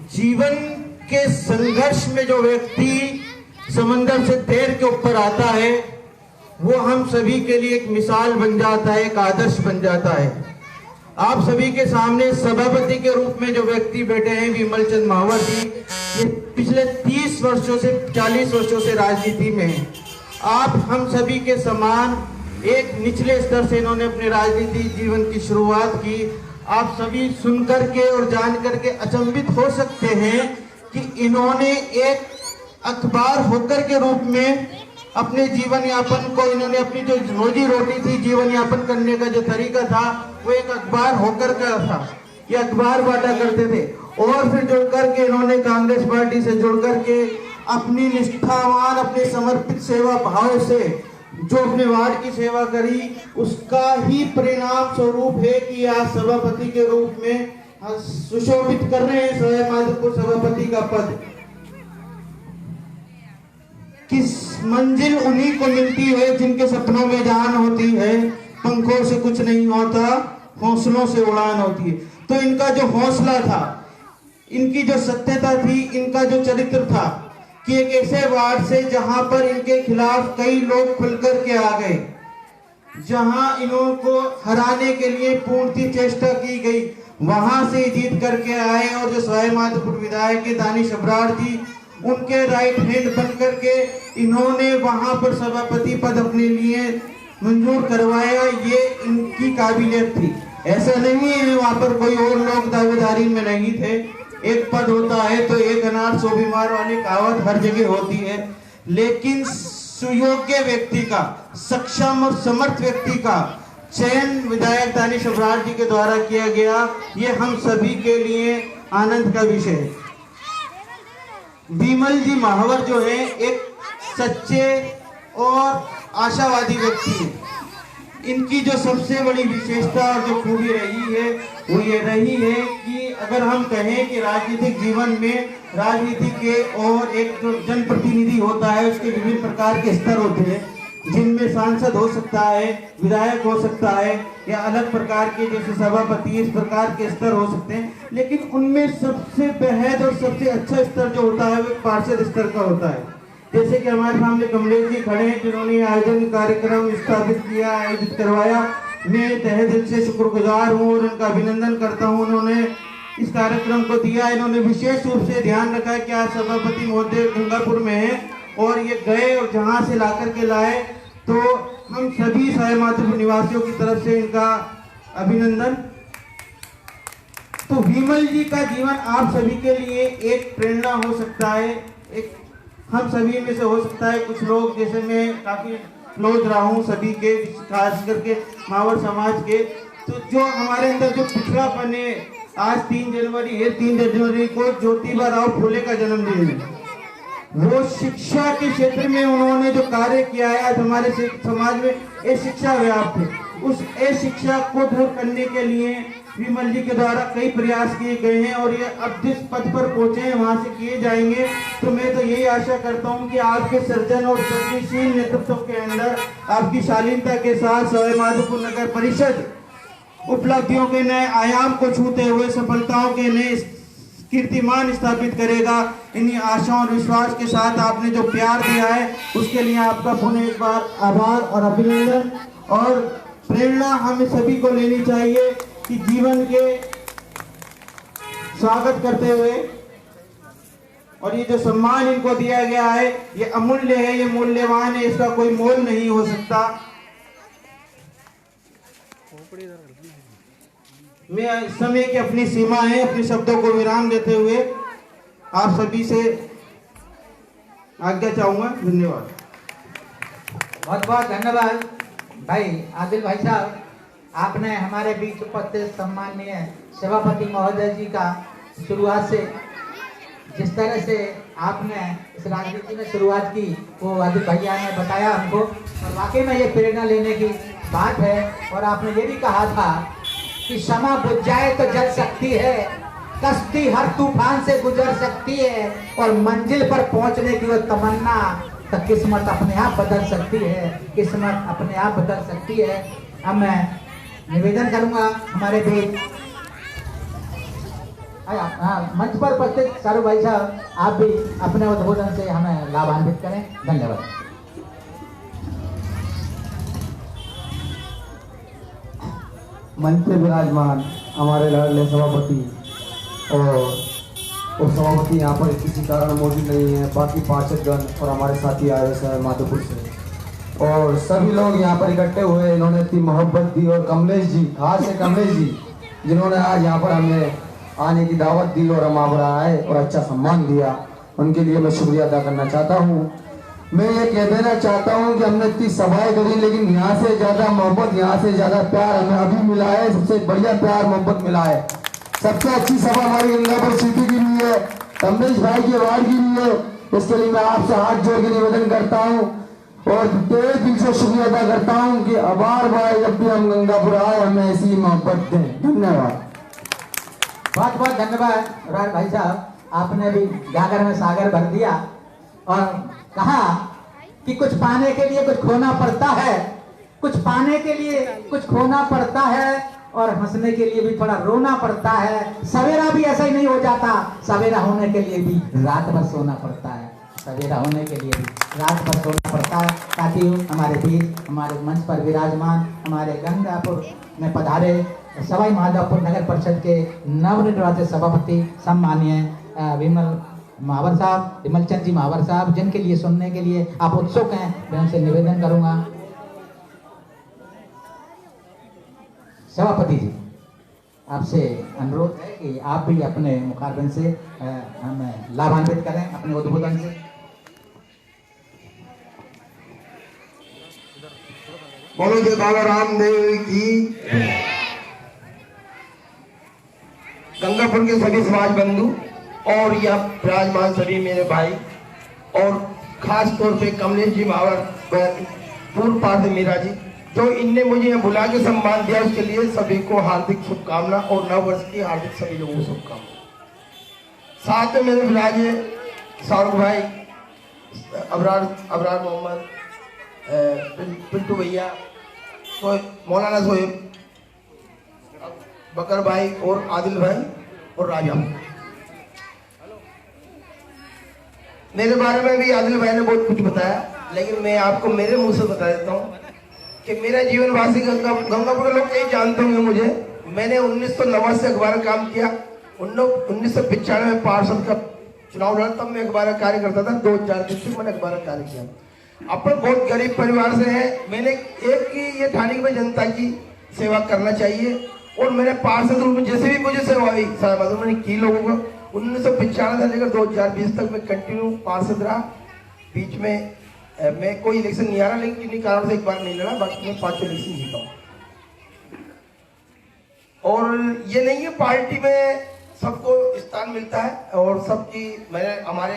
जीवन के संघर्ष में जो व्यक्ति समंदर से तैर के ऊपर आता है वो हम सभी के लिए एक मिसाल बन जाता है, एक आदर्श बन जाता है। आप सभी के सामने सभापति के रूप में जो व्यक्ति बैठे हैं विमल चंद महावर जी, ये पिछले 30 वर्षों से 40 वर्षों से राजनीति में हैं। आप हम सभी के समान एक निचले स्तर से इन्होंने अपने राजनीति जीवन की शुरुआत की। आप सभी सुनकर के और जान करके अचंभित हो सकते हैं कि इन्होंने एक अखबार होकर के रूप में अपने जीवन यापन को, इन्होंने अपनी जो रोजी रोटी थी, जीवन यापन करने का जो तरीका था वो एक अखबार होकर का था। ये अखबार बांटा करते थे और फिर जुड़ करके इन्होंने कांग्रेस पार्टी से जुड़ करके अपनी निष्ठावान, अपने समर्पित सेवा भाव से जो अपने वार्ड की सेवा करी, उसका ही परिणाम स्वरूप है कि आज सभापति के रूप में सुशोभित कर रहे हैं सवाई माधोपुर सभापति का पद। किस मंजिल उन्हीं को मिलती है जिनके सपनों में जान होती है, पंखों से कुछ नहीं होता, हौसलों से उड़ान होती है। तो इनका जो हौसला था, इनकी जो सत्यता थी, इनका जो चरित्र था कि एक ऐसे वार्ड से जहां पर इनके खिलाफ कई लोग खुलकर के आ गए, जहां इनको हराने के लिए पूर्णतः चेष्टा की गई, वहां से जीत करके आए और जो सवाई माधोपुर विधायक के दानिश अब्रार जी, उनके राइट हैंड बन करके इन्होंने वहां पर सभापति पद अपने लिए मंजूर करवाया। ये इनकी काबिलियत थी। ऐसा नहीं है वहां पर कोई और लोग दावेदारी में नहीं थे। एक पद होता है तो एक अनार 100 बीमार वाली कहावत हर जगह होती है, लेकिन सुयोग्य व्यक्ति का, सक्षम और समर्थ व्यक्ति का चयन विधायक दानिश अब्रार जी के द्वारा किया गया। ये हम सभी के लिए आनंद का विषय है। विमल जी महावर जो है एक सच्चे और आशावादी व्यक्ति है। इनकी जो सबसे बड़ी विशेषता और जो खूबी रही है वो ये रही है कि अगर हम कहें कि राजनीतिक जीवन में राजनीति के और एक जो जनप्रतिनिधि होता है उसके विभिन्न प्रकार के स्तर होते हैं, जिनमें सांसद हो सकता है, विधायक हो सकता है, या अलग प्रकार के जैसे सभापति, इस प्रकार के स्तर हो सकते हैं, लेकिन उनमें सबसे बेहद और सबसे अच्छा स्तर जो होता है वो पार्षद स्तर का होता है। जैसे कि हमारे सामने कमलेश जी खड़े हैं जिन्होंने आयोजन कार्यक्रम स्थापित किया, आयोजित करवाया। मैं तहे दिल से शुक्रगुजार हूँ और उनका अभिनंदन करता हूँ। उन्होंने इस कार्यक्रम को दिया, इन्होंने विशेष रूप से ध्यान रखा है कि आज सभापति महोदय गंगापुर में है और ये गए और जहाँ से ला करके लाए, तो हम सभी सवाई माधोपुर निवासियों की तरफ से इनका अभिनंदन। तो विमल जी का जीवन आप सभी के लिए एक प्रेरणा हो सकता है, एक हम सभी में से हो सकता है। कुछ लोग, जैसे मैं काफी क्लोज रहा हूँ सभी के, खास करके मावर समाज के, तो जो हमारे अंदर जो पिछड़ापन है, आज 3 जनवरी है, 3 जनवरी को ज्योतिबा राव फुले का जन्मदिन है। वो शिक्षा के क्षेत्र में उन्होंने जो कार्य किया है, आज हमारे समाज में ये शिक्षा व्याप्त है। उस शिक्षा को दूर करने के लिए विमल जी के द्वारा कई प्रयास किए गए हैं और ये अब जिस पद पर पहुंचे हैं वहां से किए जाएंगे। तो मैं तो यही आशा करता हूं कि आपके सर्जन और सृजनशील नेतृत्व के अंदर आपकी शालीनता के साथ सवाई माधोपुर नगर परिषद उपलब्धियों के नए आयाम को छूते हुए सफलताओं के नए कीर्तिमान स्थापित करेगा। इन्हीं आशा और विश्वास के साथ आपने जो प्यार दिया है उसके लिए आपका पुनः एक बार आभार और अभिनंदन। और प्रेरणा हमें सभी को लेनी चाहिए कि जीवन के स्वागत करते हुए, और ये जो सम्मान इनको दिया गया है ये अमूल्य है, ये मूल्यवान है, इसका कोई मोल नहीं हो सकता। मैं इस समय की अपनी सीमा है, अपने शब्दों को विराम देते हुए आप सभी से आज्ञा चाहूंगा। धन्यवाद। बहुत बहुत धन्यवाद भाई आदिल भाई साहब। आपने हमारे बीच उपस्थित सम्माननीय सभापति महोदय जी का शुरुआत से जिस तरह से आपने इस राजनीति में शुरुआत की वो आदिल भैया ने बताया हमको, और वाकई में ये प्रेरणा लेने की बात है। और आपने ये भी कहा था कि क्षमा बुझ जाए तो जल सकती है, कश्ती हर तूफान से गुजर सकती है, और मंजिल पर पहुंचने की वो तमन्ना, तो किस्मत अपने आप बदल सकती है, किस्मत अपने आप बदल सकती है। अब मैं निवेदन करूंगा हमारे बीच हाँ, मंच पर उपस्थित सारू भाई साहब, आप भी अपने उद्बोधन से हमें लाभान्वित करें। धन्यवाद। मंच पे विराजमान हमारे लाडले सभापति और उपसभापति यहाँ पर किसी कारण मौजूद नहीं है, बाकी पार्षदगण और हमारे साथी आए हैं माधोपुर से, और सभी लोग यहाँ पर इकट्ठे हुए, इन्होंने इतनी मोहब्बत दी, और कमलेश जी, खास है कमलेश जी, जिन्होंने आज यहाँ पर हमें आने की दावत दी और हम आप आए और अच्छा सम्मान दिया, उनके लिए मैं शुक्रिया अदा करना चाहता हूँ। मैं ये कह देना चाहता हूँ कि हमने इतनी सभाएं करी, लेकिन यहाँ से ज्यादा मोहब्बत, यहाँ से ज्यादा प्यार हमें अभी मिला है, सबसे बढ़िया प्यार मोहब्बत मिला है। सबसे अच्छी सभा हमारी गंगापुर सिटी की भी है, कमलेश भाई के वार्ड की भी है। इसके लिए मैं आपसे हाथ जोड़ के निवेदन करता हूँ और तहे दिल से शुक्रिया अदा करता हूँ कि बार बार जब भी हम गंगापुर आए हमें ऐसी मोहब्बत दें। धन्यवाद। बहुत बहुत धन्यवाद राज भाई साहब, आपने भी गागर में सागर भर दिया और कहा कि कुछ पाने के लिए कुछ खोना पड़ता है, कुछ पाने के लिए कुछ खोना पड़ता है और हंसने के लिए भी थोड़ा रोना पड़ता है। सवेरा भी ऐसा ही नहीं हो जाता, सवेरा होने के लिए भी रात भर सोना पड़ता है, सवेरा होने के लिए भी रात भर सोना पड़ता है, ताकि हमारे बीच, हमारे मंच पर विराजमान, हमारे गंगापुर में पधारे सवाई माधोपुर नगर परिषद के नवनिर्वाचित सभापति सम्मानीय विमल महावर साहब, विमल चंद जी महावर साहब, जिनके लिए सुनने के लिए आप उत्सुक हैं, मैं उनसे निवेदन करूंगा। सभापति जी, आपसे अनुरोध है कि आप भी अपने मुखारबिन से हमें लाभान्वित करें अपने उद्बोधन से। बोलो जय बाबा रामदेव की। गंगापुर के सभी समाज बंधु और यह विराजमान सभी मेरे भाई और खास तौर पे कमलेश जी महावर, पूर्व पार्षद मीरा जी, जो इनने मुझे यहाँ बुला के सम्मान दिया, उसके लिए सभी को हार्दिक शुभकामना और नव वर्ष की हार्दिक सभी लोगों को शुभकामना। साथ में मेरे विराजे शाहरुख भाई, अबरार मोहम्मद, पिंटू भैया, मौलाना सोहेब, बकर भाई और आदिल भाई और राजा। मेरे बारे में भी आदिल भाई ने बहुत कुछ बताया, लेकिन मैं आपको मेरे मुंह से बता देता हूँ कि मेरा जीवन वासी गंगापुर के लोग कई जानते होंगे मुझे। मैंने 1990 से अखबार काम किया, 1995 में पार्षद का चुनाव लड़ा, तब मैं अखबार का कार्य करता था। 2003 तक मैंने अखबार का कार्य किया। अपन बहुत गरीब परिवार से हैं, मैंने एक की ये ठानी में जनता की सेवा करना चाहिए, और मैंने पार्षद रूप में जैसे भी मुझे सेवा हुई मैंने की लोगों को। 1995 से लेकर 2020 तक मैं कंटिन्यू पार्षद रहा। बीच में मैं कोई इलेक्शन नहीं आ रहा, लेकिन किन्हीं कारण से एक बार नहीं लड़ा, बाकी मैं 5 इलेक्शन जीता हूँ। और ये नहीं है पार्टी में सबको स्थान मिलता है, और सबकी मैंने हमारे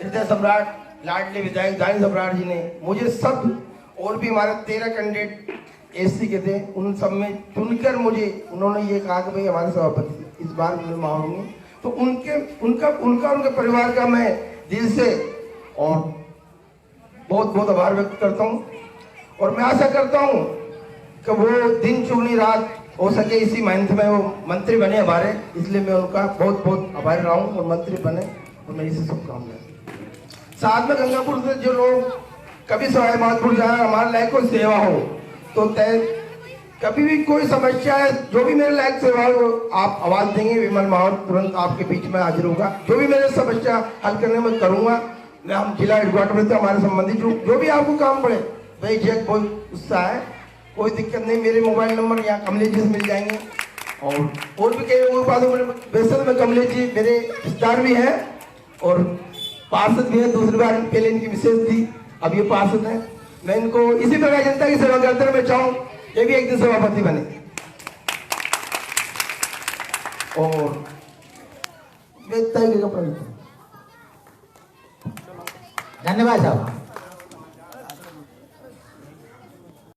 हृदय सम्राट लाडले विधायक दानी सम्राट जी ने मुझे सब, और भी हमारे 13 कैंडिडेट एससी के थे, उन सब में चुनकर मुझे उन्होंने ये कहा कि भाई हमारे सभापति इस बार मैं मांगूंगी, तो उनके परिवार का मैं दिल से और बहुत बहुत आभार व्यक्त करता हूँ। और मैं आशा करता हूँ कि वो दिन चुगनी रात हो सके इसी मंथ में वो मंत्री बने हमारे, इसलिए मैं उनका बहुत बहुत आभारी रहा हूँ और मंत्री बने, और मेरी से शुभकामनाएं। साथ में गंगापुर से जो लोग कभी सवाई माधोपुर जा रहे हैं, हमारे लायक कोई सेवा हो तो तय, कभी भी कोई समस्या है, जो भी मेरे लायक सेवा हो आप आवाज देंगे, विमल महावर तुरंत आपके बीच में हाजिर होगा। जो भी मेरे समस्या हल करने में करूंगा मैं, हम जिला हेडक्वार्टर से हमारे संबंधित जो भी आपको काम पड़े भाई, जय कोई उत्साह है, कोई दिक्कत नहीं, मेरे मोबाइल नंबर यहाँ कमलेश जी से मिल जाएंगे। और भी कई बातों में वैसे मैं कमलेश जी मेरे रिश्तेदार भी हैं और पार्षद भी है, दूसरी बार पहले इनकी विशेष थी, अब ये पार्षद है। मैं इनको इसी प्रकार जनता की सेवा करते हुए चाहूँ ये भी एक दिन सभापति बने। और धन्यवाद साहब।